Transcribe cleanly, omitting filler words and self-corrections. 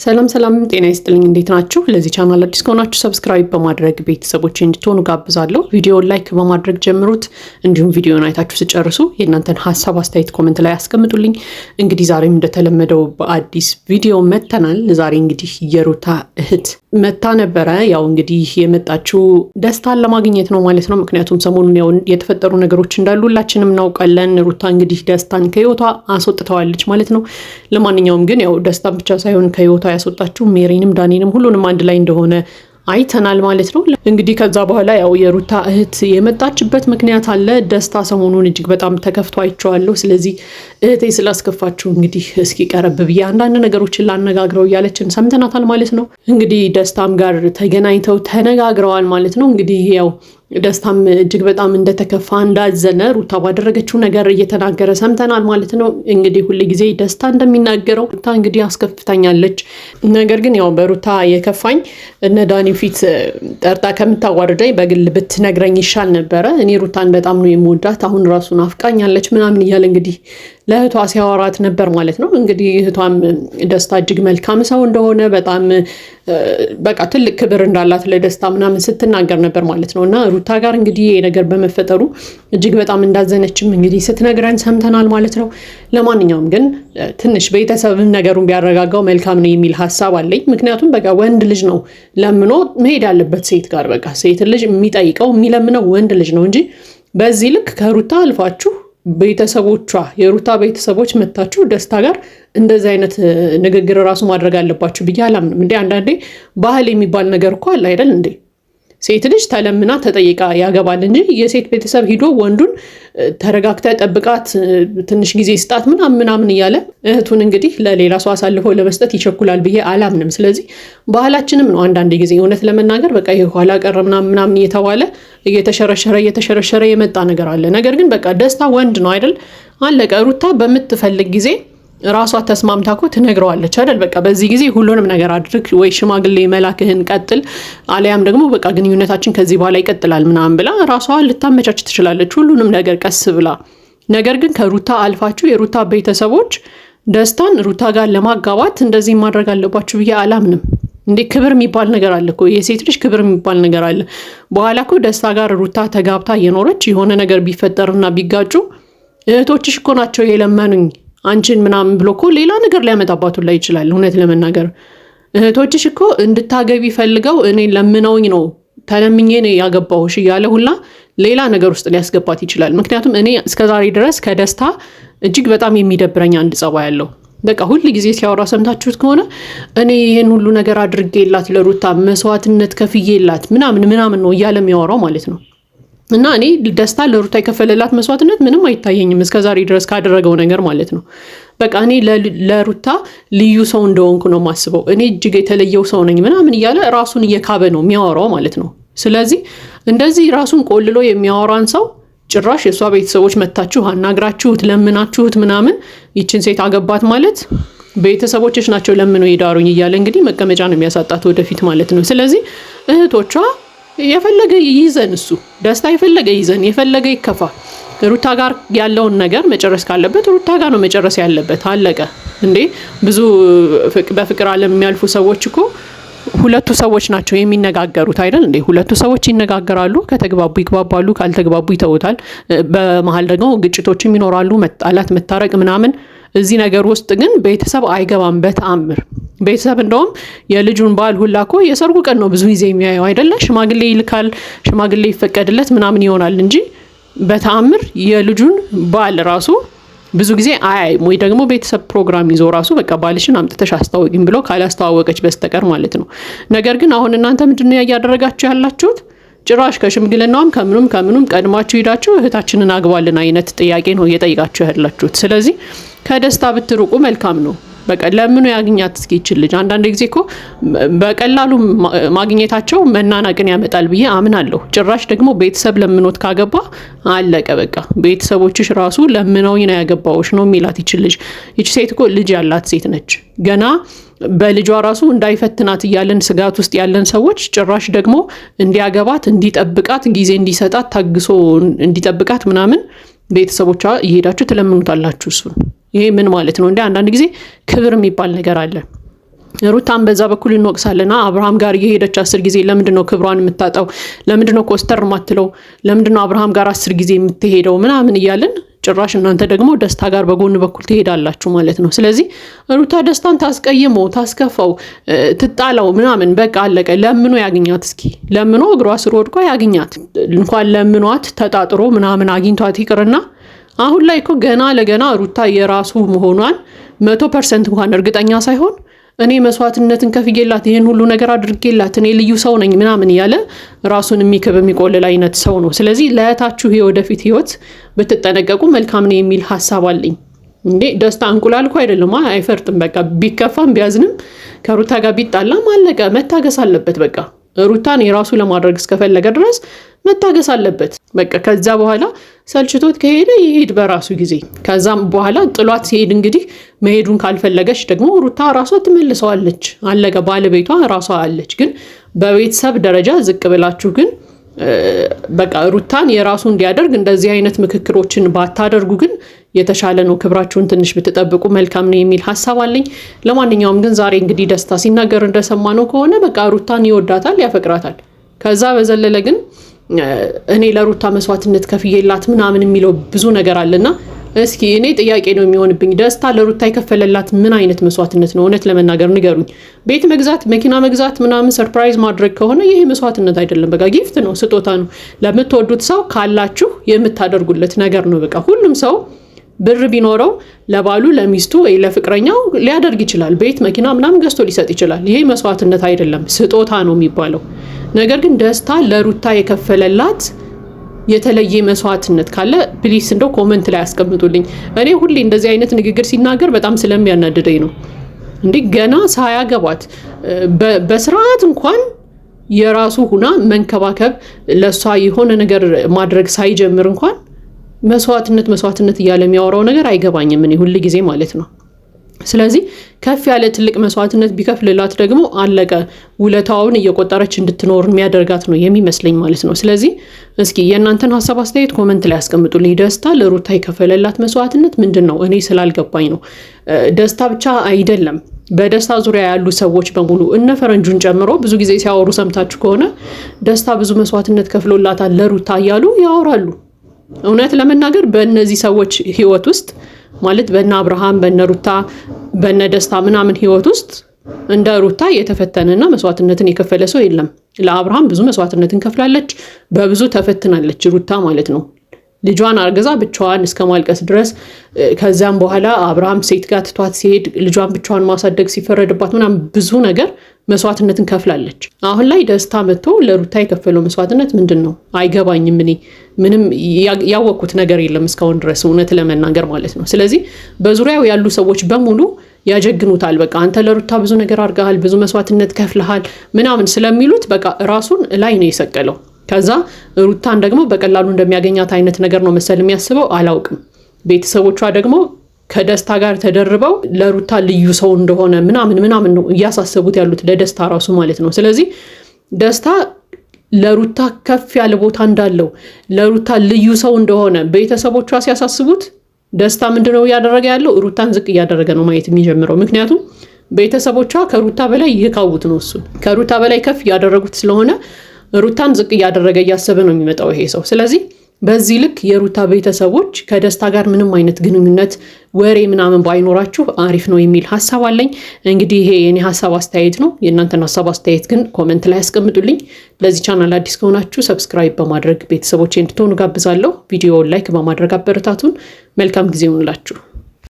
ሰላም ጤና ይስጥልኝ እንዴት ናችሁ? ለዚህ ቻናል አዲስ ከሆናችሁ ሰብስክራይብ በማድረግ ቤተሰቦች እንድትሆኑ ጋብዛለሁ። ቪዲዮውን ላይክ በማድረግ ጀምሩት። እንዲሁም ቪዲዮውን አይታችሁ ሲጨርሱ የእናንተን ሐሳብ አስተያየት ኮሜንት ላይ አስቀምጡልኝ። እንግዲህ ዛሬም እንደተለመደው በአዲስ ቪዲዮ መተናል። ዛሬ እንግዲህ የሩታ እህት መታ ነበረ። ያው እንግዲህ የመጣችው ደስታን ለማግኘት ነው ማለት ነው። ምክንያቱም ሰሞኑን ያው የተፈጠሩ ነገሮች እንዳሉ ሁላችንም እናውቃለን። ሩታ እንግዲህ ደስታን ከህይወቷ አስወጥተዋለች ማለት ነው። ለማንኛውም ግን ያው ደስታን ብቻ ሳይሆን ከህይወቷ ያስወጣችው ሜሪንም ዳኒንም ሁሉንም አንድ ላይ እንደሆነ አይተናል ማለት ነው። እንግዲህ ከዛ በኋላ ያው የሩታ እህት የመጣችበት ምክንያት አለ። ደስታ ሰሞኑን እጅግ በጣም ተከፍቶ አይቼዋለሁ። ስለዚህ እህቴ ስላስከፋችሁ እንግዲህ እስኪ ቀረብ ብዬ አንዳንድ ነገሮችን ላነጋግረው እያለችን ሰምተናታል ማለት ነው። እንግዲህ ደስታም ጋር ተገናኝተው ተነጋግረዋል ማለት ነው። እንግዲህ ያው ደስታም እጅግ በጣም እንደተከፋ እንዳዘነ ሩታ ባደረገችው ነገር እየተናገረ ሰምተናል ማለት ነው። እንግዲህ ሁሉ ጊዜ ደስታ እንደሚናገረው ሩታ እንግዲህ አስከፍታኛለች። ነገር ግን ያው በሩታ የከፋኝ እነ ዳኒ ፊት ጠርጣ ከምታዋርደኝ በግል ብትነግረኝ ይሻል ነበረ። እኔ ሩታን በጣም ነው የምወዳት፣ አሁን ራሱን አፍቃኛለች ምናምን እያለ እንግዲህ ለእህቷ ሲያወራት ነበር ማለት ነው። እንግዲህ እህቷም ደስታ እጅግ መልካም ሰው እንደሆነ በጣም በቃ ትልቅ ክብር እንዳላት ለደስታ ምናምን ስትናገር ነበር ማለት ነው። እና ሩታ ጋር እንግዲህ ይሄ ነገር በመፈጠሩ እጅግ በጣም እንዳዘነችም እንግዲህ ስትነግረን ሰምተናል ማለት ነው። ለማንኛውም ግን ትንሽ ቤተሰብም ነገሩን ቢያረጋጋው መልካም ነው የሚል ሀሳብ አለኝ። ምክንያቱም በቃ ወንድ ልጅ ነው ለምኖ መሄድ ያለበት ሴት ጋር። በቃ ሴት ልጅ የሚጠይቀው የሚለምነው ወንድ ልጅ ነው እንጂ በዚህ ልክ ከሩታ አልፋችሁ ቤተሰቦቿ የሩታ ቤተሰቦች መታችሁ ደስታ ጋር እንደዚህ አይነት ንግግር ራሱ ማድረግ አለባችሁ ብዬ አላምንም። እንዴ አንዳንዴ ባህል የሚባል ነገር እኮ አለ አይደል እንዴ? ሴት ልጅ ተለምና ተጠይቃ ያገባል እንጂ የሴት ቤተሰብ ሂዶ ወንዱን ተረጋግታ ጠብቃት፣ ትንሽ ጊዜ ስጣት ምናምን እያለ እህቱን እንግዲህ ለሌላ ሰው አሳልፈው ለመስጠት ይቸኩላል ብዬ አላምንም። ስለዚህ ባህላችንም ነው አንዳንድ ጊዜ እውነት ለመናገር በቃ ይሄ ኋላ ቀረ ምናምን እየተባለ እየተሸረሸረ የመጣ ነገር አለ። ነገር ግን በቃ ደስታ ወንድ ነው አይደል? አለቀ። ሩታ በምትፈልግ ጊዜ ራሷ ተስማምታ እኮ ትነግረዋለች አይደል? በቃ በዚህ ጊዜ ሁሉንም ነገር አድርግ፣ ወይ ሽማግሌ መላክህን ቀጥል፣ አሊያም ደግሞ በቃ ግንኙነታችን ከዚህ በኋላ ይቀጥላል ምናምን ብላ ራሷ ልታመቻች ትችላለች፣ ሁሉንም ነገር ቀስ ብላ። ነገር ግን ከሩታ አልፋችሁ የሩታ ቤተሰቦች ደስታን ሩታ ጋር ለማጋባት እንደዚህ ማድረግ አለባችሁ ብዬ አላምንም። እንዴ ክብር የሚባል ነገር አለ እኮ፣ የሴት ልጅ ክብር የሚባል ነገር አለ። በኋላ እኮ ደስታ ጋር ሩታ ተጋብታ እየኖረች የሆነ ነገር ቢፈጠርና ቢጋጩ እህቶችሽ እኮ ናቸው የለመኑኝ አንቺን ምናምን ብሎ እኮ ሌላ ነገር ሊያመጣባቱ ላይ ይችላል። እውነት ለመናገር እህቶችሽ እኮ እንድታገቢ ፈልገው እኔ ለምነውኝ ነው ተለምኜ ነው ያገባሁሽ እያለ ሁላ ሌላ ነገር ውስጥ ሊያስገባት ይችላል። ምክንያቱም እኔ እስከዛሬ ድረስ ከደስታ እጅግ በጣም የሚደብረኝ አንድ ጸባይ ያለው በቃ ሁል ጊዜ ሲያወራ ሰምታችሁት ከሆነ እኔ ይሄን ሁሉ ነገር አድርጌላት ለሩታ መስዋዕትነት ከፍዬላት ምናምን ነው እያለ የሚያወራው ማለት ነው። እና እኔ ደስታ ለሩታ የከፈለላት መስዋዕትነት ምንም አይታየኝም እስከዛሬ ድረስ ካደረገው ነገር ማለት ነው። በቃ እኔ ለሩታ ልዩ ሰው እንደሆንኩ ነው ማስበው፣ እኔ እጅግ የተለየው ሰው ነኝ ምናምን እያለ ራሱን እየካበ ነው የሚያወራው ማለት ነው። ስለዚህ እንደዚህ ራሱን ቆልሎ የሚያወራን ሰው ጭራሽ የሷ ቤተሰቦች መታችሁ አናግራችሁት ለምናችሁት ምናምን ይችን ሴት አገባት ማለት ቤተሰቦችሽ ናቸው ለምነው ይዳሩኝ እያለ እንግዲህ መቀመጫ ነው የሚያሳጣት ወደፊት ማለት ነው። ስለዚህ እህቶቿ የፈለገ ይዘን እሱ ደስታ የፈለገ ይዘን የፈለገ ይከፋ ሩታ ጋር ያለውን ነገር መጨረስ ካለበት ሩታ ጋር ነው መጨረስ ያለበት። አለቀ እንዴ! ብዙ በፍቅር ዓለም የሚያልፉ ሰዎች እኮ ሁለቱ ሰዎች ናቸው የሚነጋገሩት አይደል እንዴ? ሁለቱ ሰዎች ይነጋገራሉ፣ ከተግባቡ ይግባባሉ፣ ካልተግባቡ ይተውታል። በመሀል ደግሞ ግጭቶችም ይኖራሉ፣ መጣላት መታረቅ ምናምን። እዚህ ነገር ውስጥ ግን ቤተሰብ አይገባም በተአምር። ቤተሰብ እንደውም የልጁን ባል ሁላ እኮ የሰርጉ ቀን ነው ብዙ ጊዜ የሚያየው አይደለ? ሽማግሌ ይልካል፣ ሽማግሌ ይፈቀድለት ምናምን ይሆናል እንጂ በተአምር የልጁን ባል ራሱ ብዙ ጊዜ አያይም። ወይ ደግሞ ቤተሰብ ፕሮግራም ይዞ ራሱ በቃ ባልሽን አምጥተሽ አስተዋወቂም ብሎ ካላስተዋወቀች በስተቀር ማለት ነው። ነገር ግን አሁን እናንተ ምንድነው እያደረጋችሁ ያላችሁት? ጭራሽ ከሽምግልናውም ከምኑም ቀድማችሁ ሄዳችሁ እህታችንን አግባልን አይነት ጥያቄ ነው እየጠይቃችሁ ያላችሁት። ስለዚህ ከደስታ ብትርቁ መልካም ነው። በቃ ለምኑ ያግኛት እስኪ ይችል ልጅ። አንዳንድ ጊዜ እኮ በቀላሉ ማግኘታቸው መናናቅን ያመጣል ብዬ አምናለሁ። ጭራሽ ደግሞ ቤተሰብ ለምኖት ካገባ አለቀ በቃ። ቤተሰቦችሽ ራሱ ለምነውኝ ነው ያገባውሽ ነው የሚላት ይችል ልጅ። ይች ሴት እኮ ልጅ ያላት ሴት ነች። ገና በልጇ ራሱ እንዳይፈትናት እያለን ስጋት ውስጥ ያለን ሰዎች ጭራሽ ደግሞ እንዲያገባት እንዲጠብቃት ጊዜ እንዲሰጣት ታግሶ እንዲጠብቃት ምናምን ቤተሰቦቿ እየሄዳችሁ ትለምኑታላችሁ እሱን። ይሄ ምን ማለት ነው እንዴ? አንዳንድ ጊዜ ክብር የሚባል ነገር አለ። ሩታን በዛ በኩል እንወቅሳለና አብርሃም ጋር እየሄደች 10 ጊዜ ለምንድነው ክብሯን የምታጣው? ለምንድነው ኮስተር ማትለው? ለምንድነው አብርሃም ጋር 10 ጊዜ የምትሄደው ምናምን እያልን ጭራሽ እናንተ ደግሞ ደስታ ጋር በጎን በኩል ትሄዳላችሁ ማለት ነው። ስለዚህ ሩታ ደስታን ታስቀይመው፣ ታስከፋው፣ ትጣላው ምናምን በቃ አለቀ። ለምኖ ያግኛት እስኪ ለምኖ እግሯ ስር ወድቆ ያግኛት። እንኳን ለምኗት ተጣጥሮ ምናምን አግኝቷት ይቅርና አሁን ላይ እኮ ገና ለገና ሩታ የራሱ መሆኗን 100% እንኳን እርግጠኛ ሳይሆን እኔ መስዋዕትነትን ከፍዬላት ይሄን ሁሉ ነገር አድርጌላት እኔ ልዩ ሰው ነኝ ምናምን እያለ ራሱን የሚክብ የሚቆልል አይነት ሰው ነው። ስለዚህ ለእህታችሁ የወደፊት ህይወት ብትጠነቀቁ መልካም ነው የሚል ሐሳብ አለኝ። እንዴ ደስታ እንቁላል እኮ አይደለም፣ አይፈርጥም። በቃ ቢከፋም ቢያዝንም ከሩታ ጋር ቢጣላም አለቀ፣ መታገስ አለበት። በቃ ሩታን የራሱ ለማድረግ እስከፈለገ ድረስ መታገስ አለበት። በቃ ከዛ በኋላ ሰልችቶት ከሄደ ይሄድ በራሱ ጊዜ። ከዛም በኋላ ጥሏት ሲሄድ እንግዲህ መሄዱን ካልፈለገች ደግሞ ሩታ ራሷ ትመልሰዋለች። አለቀ፣ ባለቤቷ ራሷ አለች። ግን በቤተሰብ ደረጃ ዝቅ ብላችሁ ግን በቃ ሩታን የራሱ እንዲያደርግ እንደዚህ አይነት ምክክሮችን ባታደርጉ ግን የተሻለ ነው። ክብራችሁን ትንሽ ብትጠብቁ መልካም ነው የሚል ሐሳብ አለኝ። ለማንኛውም ግን ዛሬ እንግዲህ ደስታ ሲናገር እንደሰማነው ከሆነ በቃ ሩታን ይወዳታል፣ ያፈቅራታል። ከዛ በዘለለ ግን እኔ ለሩታ መስዋዕትነት ከፍዬላት ምናምን የሚለው ብዙ ነገር አለና እስኪ እኔ ጥያቄ ነው የሚሆንብኝ፣ ደስታ ለሩታ የከፈለላት ምን አይነት መስዋዕትነት ነው? እውነት ለመናገር ንገሩኝ። ቤት መግዛት፣ መኪና መግዛት ምናምን ሰርፕራይዝ ማድረግ ከሆነ ይሄ መስዋዕትነት አይደለም። በቃ ጊፍት ነው፣ ስጦታ ነው። ለምትወዱት ሰው ካላችሁ የምታደርጉለት ነገር ነው። በቃ ሁሉም ሰው ብር ቢኖረው ለባሉ ለሚስቱ ወይ ለፍቅረኛው ሊያደርግ ይችላል። ቤት መኪና ምናምን ገዝቶ ሊሰጥ ይችላል። ይሄ መስዋዕትነት አይደለም፣ ስጦታ ነው የሚባለው። ነገር ግን ደስታ ለሩታ የከፈለላት የተለየ መስዋዕትነት ካለ ፕሊስ እንደው ኮሜንት ላይ አስቀምጡልኝ። እኔ ሁሌ እንደዚህ አይነት ንግግር ሲናገር በጣም ስለሚያናድደኝ ነው። እንዴ ገና ሳያገባት በስርዓት እንኳን የራሱ ሁና መንከባከብ ለሷ የሆነ ነገር ማድረግ ሳይጀምር እንኳን መስዋዕትነት እያለ የሚያወራው ነገር አይገባኝም እኔ ሁሉ ጊዜ ማለት ነው። ስለዚህ ከፍ ያለ ትልቅ መስዋዕትነት ቢከፍልላት ደግሞ አለቀ፣ ውለታውን እየቆጠረች እንድትኖር የሚያደርጋት ነው የሚመስለኝ ማለት ነው። ስለዚህ እስኪ የእናንተን ሀሳብ አስተያየት ኮሜንት ላይ አስቀምጡልኝ። ደስታ ለሩታ የከፈለላት መስዋዕትነት ምንድን ነው? እኔ ስላልገባኝ ነው። ደስታ ብቻ አይደለም፣ በደስታ ዙሪያ ያሉ ሰዎች በሙሉ እነ ፈረንጁን ጨምሮ ብዙ ጊዜ ሲያወሩ ሰምታችሁ ከሆነ ደስታ ብዙ መስዋዕትነት ከፍሎላታል ለሩታ እያሉ ያወራሉ። እውነት ለመናገር በእነዚህ ሰዎች ህይወት ውስጥ ማለት በእነ አብርሃም፣ በእነ ሩታ፣ በእነ ደስታ ምናምን ህይወት ውስጥ እንደ ሩታ የተፈተነና መስዋዕትነትን የከፈለ ሰው የለም። ለአብርሃም ብዙ መስዋዕትነትን ከፍላለች፣ በብዙ ተፈትናለች ሩታ ማለት ነው። ልጇን አርግዛ ብቻዋን እስከ ማልቀስ ድረስ። ከዛም በኋላ አብርሃም ሴት ጋር ትቷት ሲሄድ ልጇን ብቻዋን ማሳደግ ሲፈረድባት ምናምን ብዙ ነገር መስዋዕትነትን ከፍላለች። አሁን ላይ ደስታ መጥቶ ለሩታ የከፈለው መስዋዕትነት ምንድን ነው? አይገባኝም። እኔ ምንም ያወቅኩት ነገር የለም እስካሁን ድረስ እውነት ለመናገር ማለት ነው። ስለዚህ በዙሪያው ያሉ ሰዎች በሙሉ ያጀግኑታል። በቃ አንተ ለሩታ ብዙ ነገር አድርገሃል፣ ብዙ መስዋዕትነት ከፍለሃል ምናምን ስለሚሉት በቃ ራሱን ላይ ነው የሰቀለው። ከዛ ሩታን ደግሞ በቀላሉ እንደሚያገኛት አይነት ነገር ነው መሰል የሚያስበው፣ አላውቅም። ቤተሰቦቿ ደግሞ ከደስታ ጋር ተደርበው ለሩታ ልዩ ሰው እንደሆነ ምናምን ነው እያሳሰቡት ያሉት ለደስታ ራሱ ማለት ነው። ስለዚህ ደስታ ለሩታ ከፍ ያለ ቦታ እንዳለው፣ ለሩታ ልዩ ሰው እንደሆነ ቤተሰቦቿ ሲያሳስቡት፣ ደስታ ምንድነው እያደረገ ያለው? ሩታን ዝቅ እያደረገ ነው ማየት የሚጀምረው። ምክንያቱም ቤተሰቦቿ ከሩታ በላይ ይካውት ነው፣ እሱ ከሩታ በላይ ከፍ እያደረጉት ስለሆነ ሩታን ዝቅ እያደረገ እያሰበ ነው የሚመጣው ይሄ ሰው። ስለዚህ በዚህ ልክ የሩታ ቤተሰቦች ከደስታ ጋር ምንም አይነት ግንኙነት ወሬ ምናምን ባይኖራችሁ አሪፍ ነው የሚል ሐሳብ አለኝ። እንግዲህ ይሄ የኔ ሐሳብ አስተያየት ነው። የእናንተን ሐሳብ አስተያየት ግን ኮሜንት ላይ አስቀምጡልኝ። ለዚህ ቻናል አዲስ ከሆናችሁ ሰብስክራይብ በማድረግ ቤተሰቦቼ እንድትሆኑ ጋብዛለሁ። ቪዲዮውን ላይክ በማድረግ አበረታቱን። መልካም ጊዜ ይሁንላችሁ።